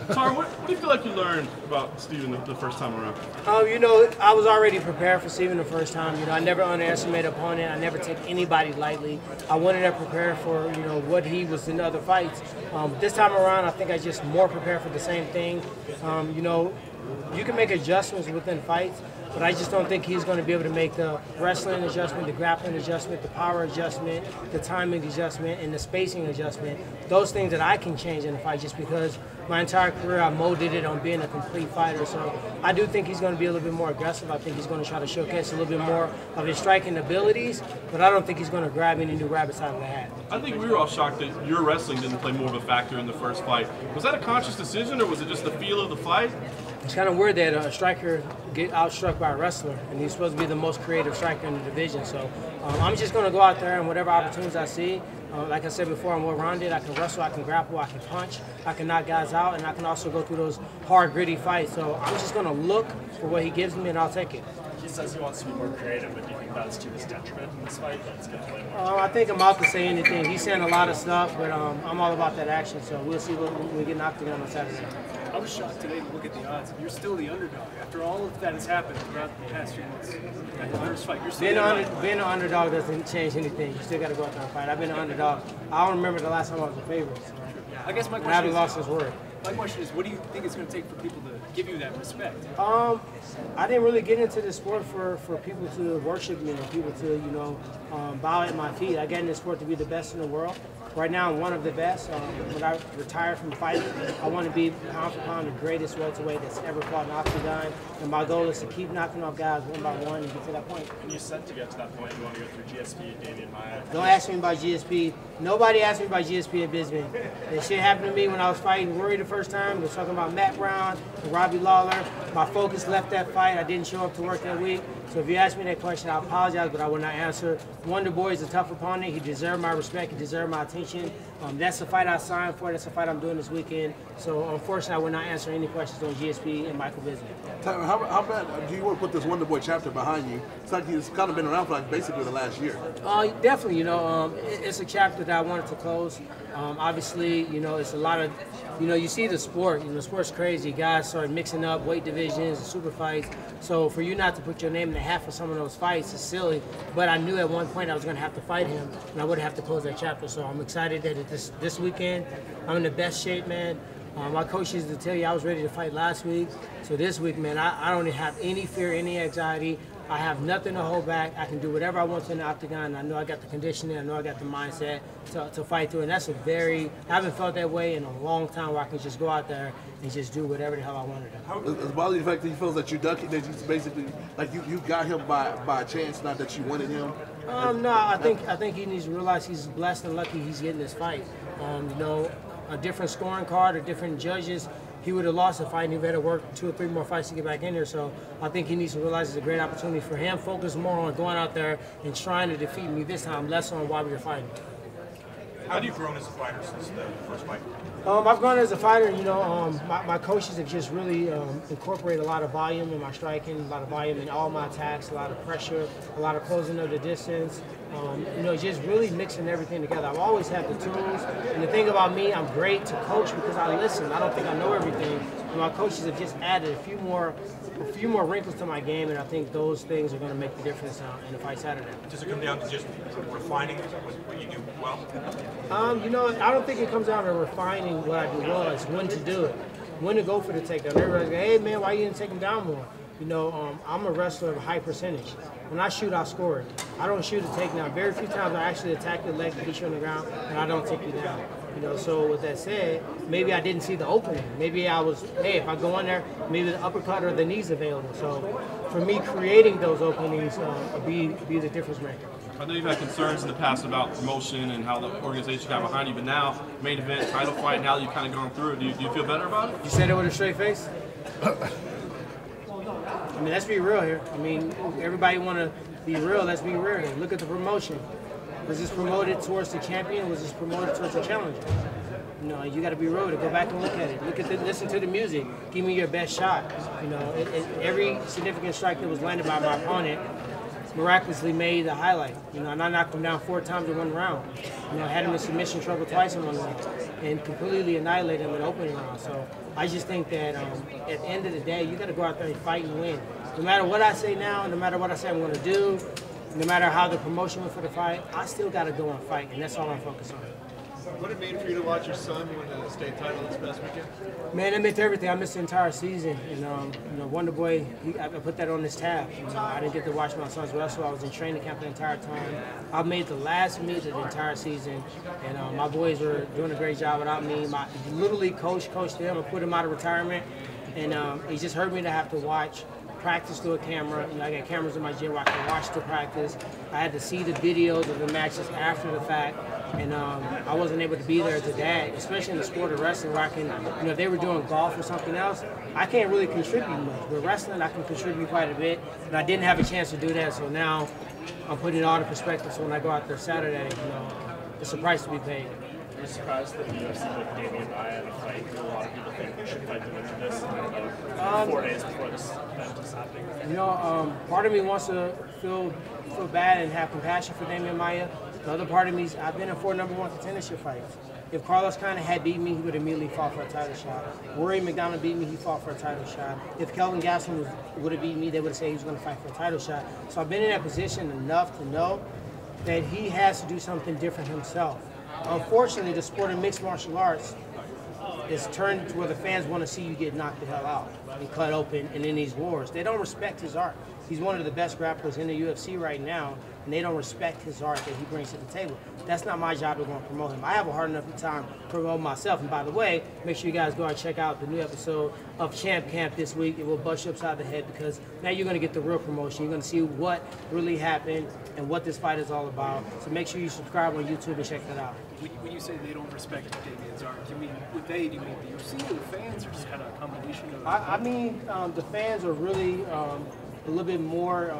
Tyron, what do you feel like you learned about Stephen the first time around? You know, I was already prepared for Stephen the first time. You know, I never underestimate an opponent. I never take anybody lightly. I wanted to prepare for, you know, what he was in other fights. This time around, I think I just more prepared for the same thing. You know, you can make adjustments within fights, but I just don't think he's going to be able to make the wrestling adjustment, the grappling adjustment, the power adjustment, the timing adjustment, and the spacing adjustment. Those things that I can change in the fight just because my entire career I molded it on being a complete fighter. So I do think he's going to be a little bit more aggressive. I think he's going to try to showcase a little bit more of his striking abilities, but I don't think he's going to grab any new rabbits out of the hat. I think we were all shocked that your wrestling didn't play more of a factor in the first fight. Was that a conscious decision, or was it just the feel of the fight? It's kind of weird that a striker get outstruck by a wrestler, and he's supposed to be the most creative striker in the division. So I'm just going to go out there and whatever opportunities I see. Like I said before, I'm well-rounded. I can wrestle, I can grapple, I can punch, I can knock guys out, and I can also go through those hard, gritty fights. So I'm just going to look for what he gives me, and I'll take it. He says he wants to be more creative, but do you think that's to his detriment in this fight? That's going to play more. I think I'm out to say anything. He's saying a lot of stuff, but I'm all about that action. So we'll see when we get knocked down on Saturday. I was shocked today to look at the odds. You're still the underdog. After all of that has happened throughout the past few months, at the first fight, you're still being an underdog doesn't change anything. You still got to go out there and fight. I've been an underdog. I don't remember the last time I was a favorite. So. I guess my question I haven't lost his word. My question is, what do you think it's going to take for people to give you that respect? I didn't really get into this sport for people to worship me and people to, you know, bow at my feet. I got in this sport to be the best in the world. Right now, I'm one of the best. When I retire from fighting, I want to be pound for pound the greatest welterweight that's ever fought in the octagon. And my goal is to keep knocking off guys one by one and get to that point. When you said to get to that point, you want to go through GSP, Demian Maia. Don't ask me about GSP. Nobody asked me about GSP at Bisbee. That shit happened to me when I was fighting Rory the first time. We was talking about Matt Brown and Robbie Lawler. My focus left that fight. I didn't show up to work that week. So if you ask me that question, I apologize, but I will not answer. Wonder Boy is a tough opponent. He deserved my respect. He deserved my attention. That's the fight I signed for. That's the fight I'm doing this weekend. So unfortunately, I will not answer any questions on GSP and Michael Bisping. Tyron, how bad do you want to put this Wonder Boy chapter behind you? It's like he's kind of been around for like basically the last year. Definitely, you know, it's a chapter that I wanted to close. Obviously, you know, it's a lot of, you know, you see the sport. You know, the sport's crazy. Guys started mixing up weight divisions and super fights. So for you not to put your name in the hat for some of those fights is silly. But I knew at one point I was going to have to fight him, and I would have to close that chapter. So I'm excited that this weekend I'm in the best shape, man. My coach used to tell you I was ready to fight last week. So this week, man, I don't have any fear, any anxiety. I have nothing to hold back. I can do whatever I want to in the octagon. I know I got the conditioning. I know I got the mindset to fight through. And that's I haven't felt that way in a long time where I can just go out there and just do whatever the hell I want to do. Does it bother you the fact that he feels that you duck, that you basically, like you got him by chance, not that you wanted him? No, I think he needs to realize he's blessed and lucky he's getting this fight. You know, a different scoring card or different judges, he would have lost the fight and he would have work 2 or 3 more fights to get back in there. So I think he needs to realize it's a great opportunity for him. Focus more on going out there and trying to defeat me this time, less on why we were fighting. How have you grown as a fighter since the first fight? I've grown as a fighter. You know, my coaches have just really incorporated a lot of volume in my striking, a lot of volume in all my attacks, a lot of pressure, a lot of closing of the distance. You know, just really mixing everything together. I've always had the tools, and the thing about me, I'm great to coach because I listen. I don't think I know everything, and my coaches have just added a few more wrinkles to my game, and I think those things are going to make the difference in the fight Saturday. Does it come down to just refining what you do well? You know, I don't think it comes down to refining what I do well. It's when to do it, when to go for the takedown. Everybody's going, hey man, why you didn't take him down more? You know, I'm a wrestler of a high percentage. When I shoot, I score it. I don't shoot a takedown. Very few times I actually attack the leg, hit you on the ground, and I don't take you down. You know, so with that said, maybe I didn't see the opening. Maybe I was, hey, if I go in there, maybe the uppercut or the knee's available. So for me, creating those openings be the difference maker. I know you've had concerns in the past about promotion and how the organization got behind you, but now, main event, title fight, now that you've kind of gone through it, do you feel better about it? You said it with a straight face? I mean, let's be real here. I mean, everybody want to be real. Let's be real here. Look at the promotion. Was this promoted towards the champion? Was this promoted towards the challenger? You know, you got to be real to go back and look at it. Listen to the music. Give me your best shot. You know, every significant strike that was landed by my opponent, miraculously made the highlight. You know, and I knocked him down 4 times in 1 round. You know, had him in submission trouble twice in 1 round, and completely annihilated him in the opening round. So I just think that at the end of the day, you got to go out there and fight and win. No matter what I say now, no matter what I say I'm going to do, no matter how the promotion went for the fight, I still got to go and fight, and that's all I'm focused on. What did it mean for you to watch your son win the state title this past weekend? Man, it meant everything. I missed the entire season, and you know, Wonder Boy, I put that on this tab. You know, I didn't get to watch my sons wrestle. I was in training camp the entire time. I made the last meet of the entire season, and my boys were doing a great job without me. My literally coached them. I put him out of retirement, and it just hurt me to have to watch practice through a camera. You know, I got cameras in my gym where I can watch the practice. I had to see the videos of the matches after the fact, and I wasn't able to be there as a dad, especially in the sport of wrestling where I can, you know, if they were doing golf or something else, I can't really contribute much. With wrestling, I can contribute quite a bit, and I didn't have a chance to do that, so now I'm putting it all in perspective, so when I go out there Saturday, you know, it's a price to be paid. You're surprised that the UFC with Demian Maia in a fight. A lot of people think we should fight to win this. 4 days before this event is happening. You know, part of me wants to feel bad and have compassion for Demian Maia. The other part of me is I've been in 4 #1 contendership fights. If Carlos Condit had beat me, he would immediately fought for a title shot. Rory McDonald beat me, he fought for a title shot. If Kelvin Gastelum would have beat me, they would have said he was going to fight for a title shot. So I've been in that position enough to know that he has to do something different himself. Unfortunately, the sport of mixed martial arts is turned to where the fans want to see you get knocked the hell out and cut open and in these wars. They don't respect his art. He's one of the best grapplers in the UFC right now, and they don't respect his art that he brings to the table. That's not my job to go and promote him. I have a hard enough time promoting myself. And by the way, make sure you guys go and check out the new episode of Champ Camp this week. It will bust you upside the head because now you're going to get the real promotion. You're going to see what really happened and what this fight is all about. So make sure you subscribe on YouTube and check that out. When you say they don't respect Damian's art, do you mean with they? Do you mean the UFC or the fans, or just kind of a combination of? I mean, the fans are really a little bit more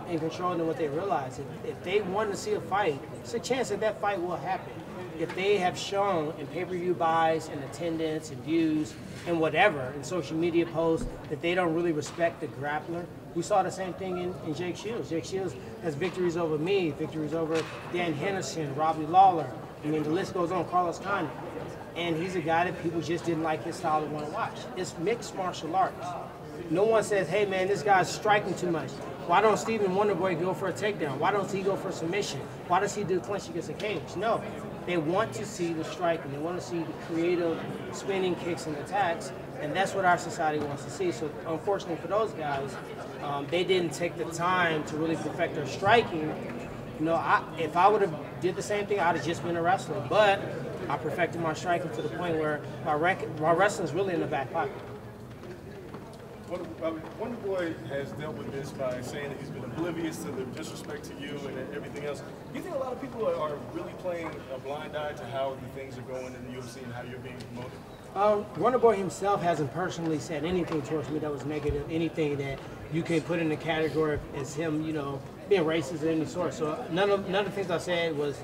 in control than what they realize. If they want to see a fight, it's a chance that that fight will happen. If they have shown in pay-per-view buys and attendance and views and whatever, in social media posts, that they don't really respect the grappler. We saw the same thing in Jake Shields. Jake Shields has victories over me, victories over Dan Henderson, Robbie Lawler. I mean, the list goes on, Carlos Condit. And he's a guy that people just didn't like his style to want to watch. It's mixed martial arts. No one says, hey man, this guy's striking too much. Why don't Stephen Wonderboy go for a takedown? Why don't he go for a submission? Why does he do clinch against a cage? No, they want to see the striking. They want to see the creative spinning kicks and attacks, and that's what our society wants to see. So unfortunately for those guys, they didn't take the time to really perfect their striking. You know, if I would have did the same thing, I'd have just been a wrestler. But I perfected my striking to the point where my wrestling's really in the back pocket. Wonder Boy has dealt with this by saying that he's been oblivious to the disrespect to you and everything else. Do you think a lot of people are really playing a blind eye to how the things are going in the UFC and how you're being promoted? Wonder Boy himself hasn't personally said anything towards me that was negative, anything that you can put in the category as him, you know, being racist of any sort. So none of the things I said was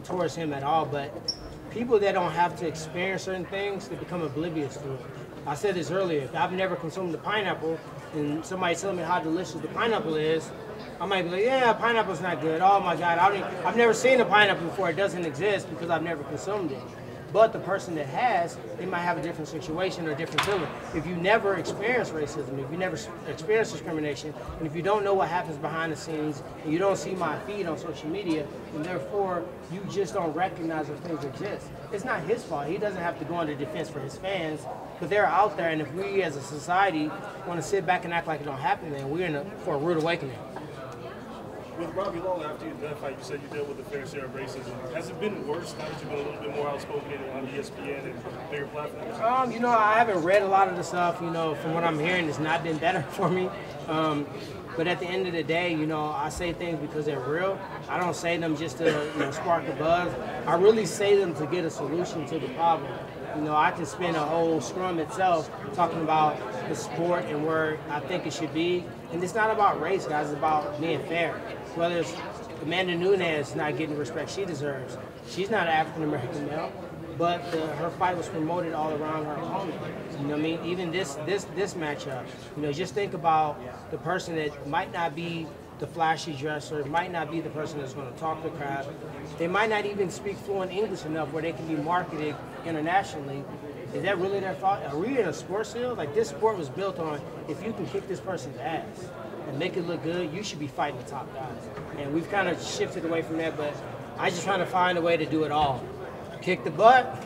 towards him at all. But people that don't have to experience certain things, they become oblivious to it. I said this earlier, if I've never consumed the pineapple and somebody telling me how delicious the pineapple is, I might be like, yeah, pineapple's not good. Oh my God, I've never seen a pineapple before. It doesn't exist because I've never consumed it. But the person that has, they might have a different situation or a different feeling. If you never experience racism, if you never experience discrimination, and if you don't know what happens behind the scenes, and you don't see my feed on social media, and therefore you just don't recognize that things exist, it's not his fault. He doesn't have to go into defense for his fans, but they're out there, and if we as a society want to sit back and act like it don't happen, then we're for a rude awakening. With Robbie Lawler, after you did that fight, you said you dealt with a fair share of racism. Has it been worse now that you've been a little bit more outspoken on ESPN and bigger platforms? You know, I haven't read a lot of the stuff. You know, from what I'm hearing, it's not been better for me. But at the end of the day, you know, I say things because they're real. I don't say them just to spark a buzz. I really say them to get a solution to the problem. You know, I can spend a whole Scrum itself talking about the sport and where I think it should be. And it's not about race, guys. It's about being fair. Whether it's Amanda Nunes not getting the respect she deserves. She's not an African-American male, but her fight was promoted all around her opponent. You know what I mean? Even this matchup. You know, just think about the person that might not be the flashy dresser, might not be the person that's going to talk the crap. They might not even speak fluent English enough where they can be marketed internationally. Is that really their fault? Are we in a sports field? Like, this sport was built on, if you can kick this person's ass and make it look good, you should be fighting the top guys. And we've kind of shifted away from that, but I just trying to find a way to do it all. Kick the butt,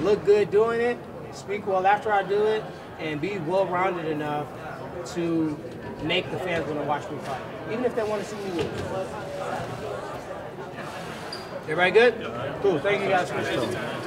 look good doing it, speak well after I do it, and be well-rounded enough to make the fans want to watch me fight, even if they want to see me lose. Everybody good? Cool. Thank you guys for the show.